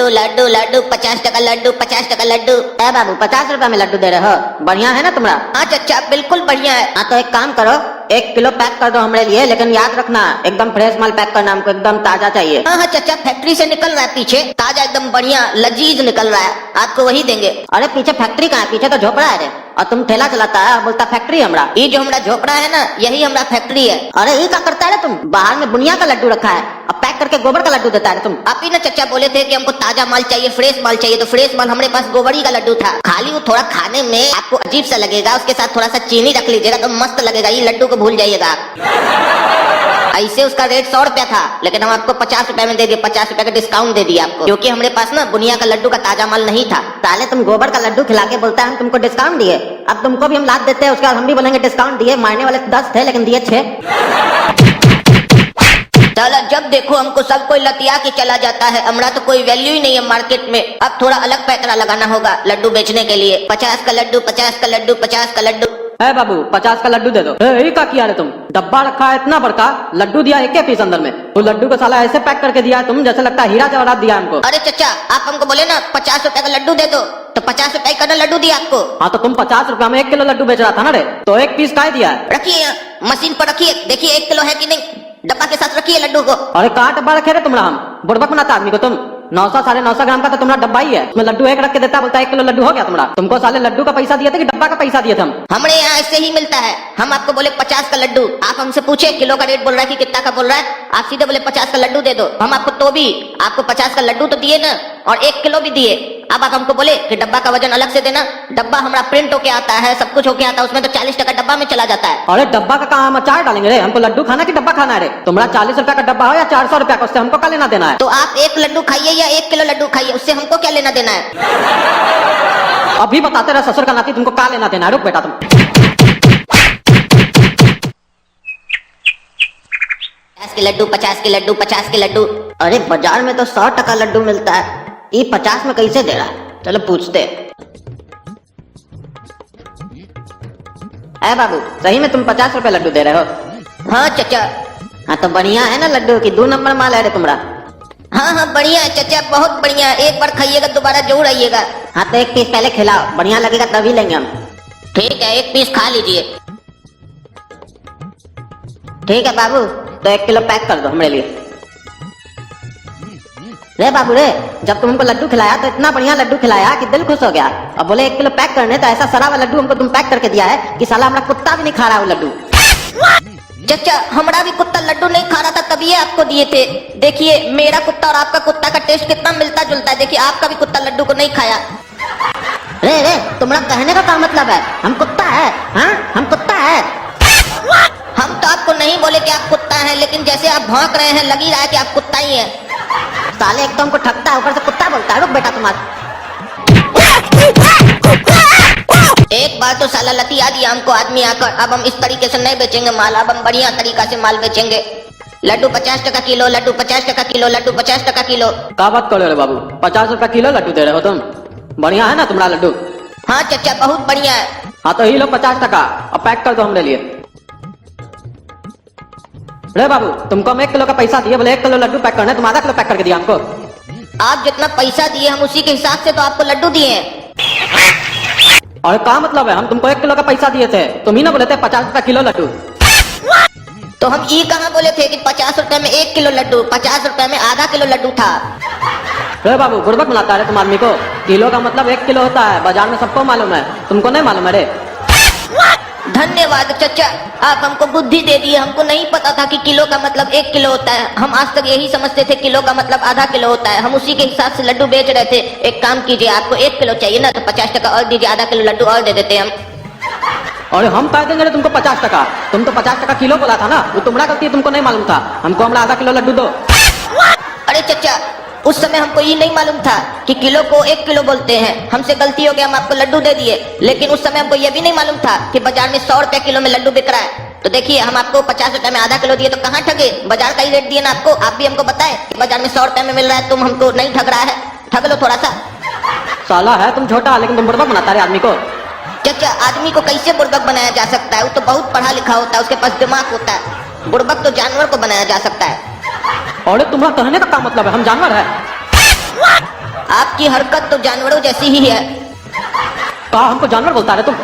लड्डू लड्डू 50 टका लड्डू 50 टका लड्डू। ए बाबू 50 रुपए में लड्डू दे रहे हो, बढ़िया है ना तुम्हारा? हाँ चचा बिल्कुल बढ़िया है। हाँ तो एक काम करो, 1 किलो पैक कर दो हमारे लिए, लेकिन याद रखना एकदम फ्रेश माल पैक करना, हमको एकदम ताजा चाहिए। हाँ हाँ चचा, फैक्ट्री से निकल रहा है पीछे, ताजा एकदम बढ़िया लजीज निकल रहा है, आपको वही देंगे। अरे पीछे फैक्ट्री कहाँ है? पीछे तो झोपड़ा है रे, और तुम ठेला चलाता है और बोलता फैक्ट्री हमरा। ये जो हमारा झोपड़ा है ना, यही हमारा फैक्ट्री है। अरे ये क्या करता है तुम? बाहर में बुनिया का लड्डू रखा है, अब पैक करके गोबर का लड्डू देता है तुम। आप ही ना चचा बोले थे कि हमको ताजा माल चाहिए, फ्रेश माल चाहिए, तो फ्रेश माल हमारे पास गोबरी का लड्डू था। खाली वो थोड़ा खाने में आपको अजीब सा लगेगा, उसके साथ थोड़ा सा चीनी रख लीजिएगा तो मस्त लगेगा, ये लड्डू को भूल जाइएगा आप। ऐसे उसका रेट 100 रुपया था, लेकिन हम आपको 50 रुपए में दे दिए, 50 रुपए का डिस्काउंट दे दिया आपको, क्योंकि हमारे पास ना बुनिया का लड्डू का ताजा माल नहीं था। साले तुम गोबर का लड्डू खिला के बोलता है हम तुमको डिस्काउंट दिए, अब तुमको भी हम लाद देते हैं, उसके बाद हम भी बोलेंगे डिस्काउंट दिए। मारने वाले 10 थे लेकिन दिए 6। साला जब देखो हमको सब कोई लतिया के चला जाता है, हमारा तो कोई वैल्यू ही नहीं है मार्केट में। अब थोड़ा अलग पैकरा लगाना होगा लड्डू बेचने के लिए। 50 का लड्डू 50 का लड्डू 50 का लड्डू। है बाबू 50 का लड्डू दे दो। ये क्या किया रे तुम? डब्बा रखा है इतना बड़का, लड्डू दिया 1 पीस अंदर में, तो लड्डू को साला ऐसे पैक करके दिया तुम जैसे लगता है हीरा जवाहरात दिया हमको। अरे चचा आप हमको बोले ना 50 रुपए का लड्डू दे दो, तो 50 रुपए का लड्डू दिया आपको। हाँ तो तुम 50 रुपया में 1 किलो लड्डू बेच रहा था ना रे, तो 1 पीस का दिया है? रखिए यहाँ मशीन पर रखिए, देखिए 1 किलो है कि नहीं, डब्बा के साथ रखिए लड्डू को। अरे कहाँ डब्बा रखे रे तुम्हारा? हम बुड़बक बनाता आदमी को तुम। 900 साढ़े 900 ग्राम का तो तुम्हारा डब्बा ही है, उसमें लड्डू 1 रख के देता, बोलता 1 किलो लड्डू हो गया तुम्हारा। तुमको साले लड्डू का पैसा दिए थे कि डब्बा का पैसा दिए थे हम? हमारे यहाँ ऐसे ही मिलता है, हम आपको बोले 50 का लड्डू, आप हमसे पूछे किलो का रेट बोल रहा है कि कितना का बोल रहा है, आप सीधे बोले 50 का लड्डू दे दो। हम आपको तो भी आपको 50 का लड्डू तो दिए ना, और 1 किलो भी दिए। अब आप हमको बोले कि डब्बा का वजन अलग से देना। डब्बा हमारा प्रिंट होके आता है, सब कुछ होके आता है, उसमें तो 40 टका डब्बा में चला जाता है। अरे डब्बा का कहाँ हम अचार डालेंगे रे? हमको लड्डू खाना कि डब्बा खाना है रे? तुम्हारा 40 रुपया का डब्बा हो या 400 रुपया का, उससे हमको क्या लेना देना है? तो आप 1 लड्डू खाइए या 1 किलो लड्डू खाइए, उससे हमको क्या लेना देना है? अभी बताते रहे ससुर का नाती, तुमको क्या लेना देना है? रुक बेटा तुम। 50 के लड्डू 50 के लड्डू 50 के लड्डू। अरे बाजार में तो 100 टका लड्डू मिलता है, ये 50 में कैसे दे रहा है? चलो पूछते। है बाबू सही में तुम 50 रुपए लड्डू दे रहे हो? हाँ चचा। हाँ तो बढ़िया है ना लड्डू की 2 नंबर माल है रे तुम्हारा। हाँ हाँ बढ़िया है चचा, बहुत बढ़िया है, एक बार खाइएगा दोबारा जरूर आइएगा। हाँ तो 1 पीस पहले खिलाओ, बढ़िया लगेगा तभी लेंगे हम। ठीक है 1 पीस खा लीजिए। ठीक है बाबू, तो 1 किलो पैक कर दो हमारे लिए। रे बाबू रे, जब तुम हमको लड्डू खिलाया तो इतना बढ़िया लड्डू खिलाया कि दिल खुश हो गया, अब बोले 1 किलो पैक करने, तो ऐसा सड़ा हुआ लड्डू हमको तुम पैक करके दिया है कि साला हमारा कुत्ता भी नहीं खा रहा है वो लड्डू। चचा हमारा भी कुत्ता लड्डू नहीं खा रहा था, तभी ये आपको दिए थे। देखिए मेरा कुत्ता और आपका कुत्ता का टेस्ट कितना मिलता जुलता है, देखिए आपका भी कुत्ता लड्डू को नहीं खाया। रे रे तुम्हारा कहने का क्या मतलब है? हम कुत्ता है? हाँ हम कुत्ता है? हम तो आपको नहीं बोले कि आप कुत्ता हैं, लेकिन जैसे आप भौंक रहे हैं लग ही रहा है कि आप कुत्ता ही हैं। साले एक तो हमको ठगता है, ऊपर से कुत्ता बोलता है। रुक बेटा तुम्हारा। एक बार तो साला लतिया दिया हमको आदमी आकर, अब हम इस तरीके से नहीं बेचेंगे माल, अब हम बढ़िया तरीका से माल बेचेंगे। लड्डू 50 टका किलो, लड्डू 50 टका किलो, लड्डू 50 टका किलो। क्या बात कर रहे हो बाबू? 50 रुपया किलो लड्डू दे रहे हो तुम? बढ़िया है ना तुम्हारा लड्डू? हाँ चचा बहुत बढ़िया है। हाँ तो ही लो 50 टका और पैक कर दो हमारे लिए। रे बाबू तुमको हम 1 किलो का पैसा दिए, बोले 1 किलो लड्डू पैक करना है, तुम आधा किलो पैक करके दिया हमको। आप जितना पैसा दिए हम उसी के हिसाब से तो आपको लड्डू दिए हैं। और क्या मतलब है? हम तुमको 1 किलो का पैसा दिए थे, तुम ही ना बोले थे 50 रुपया किलो लड्डू। तो हम ये कहाँ बोले थे कि 50 रुपए में 1 किलो लड्डू, 50 रुपए में आधा किलो लड्डू था। रे बाबू गुर्बत मिलाता है तुम आदमी को, किलो का मतलब 1 किलो होता है, बाजार में सबको मालूम है, तुमको नहीं मालूम है रे? धन्यवाद चचा, आप हमको बुद्धि दे दिए, हमको नहीं पता था कि किलो का मतलब 1 किलो होता है, हम आज तक यही समझते थे किलो का मतलब आधा किलो होता है, हम उसी के हिसाब से लड्डू बेच रहे थे। एक काम कीजिए, आपको 1 किलो चाहिए ना, तो 50 टका और दीजिए, आधा किलो लड्डू और दे देते हम। और हम कह देंगे तुमको 50 टका, तुम तो 50 टका किलो बोला था ना, वो तुम्हारा गलती है, तुमको नहीं मालूम था, हमको हमारा आधा किलो लड्डू दो। अरे चचा उस समय हमको ये नहीं मालूम था कि किलो को 1 किलो बोलते हैं, हमसे गलती हो गया, हम आपको लड्डू दे दिए, लेकिन उस समय हमको ये भी नहीं मालूम था कि बाजार में 100 रुपए किलो में लड्डू बिक रहा है। तो देखिए हम आपको 50 रुपए में आधा किलो दिए, तो कहाँ ठगे, बाजार का ही रेट दिए ना आपको। आप भी हमको बताए कि बाजार में 100 रुपए में मिल रहा है, तुम हमको नहीं ठग रहा है, ठग लो थोड़ा सा। साला है तुम छोटा, लेकिन तुम बुड़बक बनाता है आदमी को। चचा आदमी को कैसे बुड़बक बनाया जा सकता है? वो तो बहुत पढ़ा लिखा होता है, उसके पास दिमाग होता है। बुड़बक तो जानवर को बनाया जा सकता है। और तुम्हारा कहने का क्या मतलब है? हम जानवर है? आपकी हरकत तो जानवरों जैसी ही है। कहा हमको जानवर बोलता है तुम?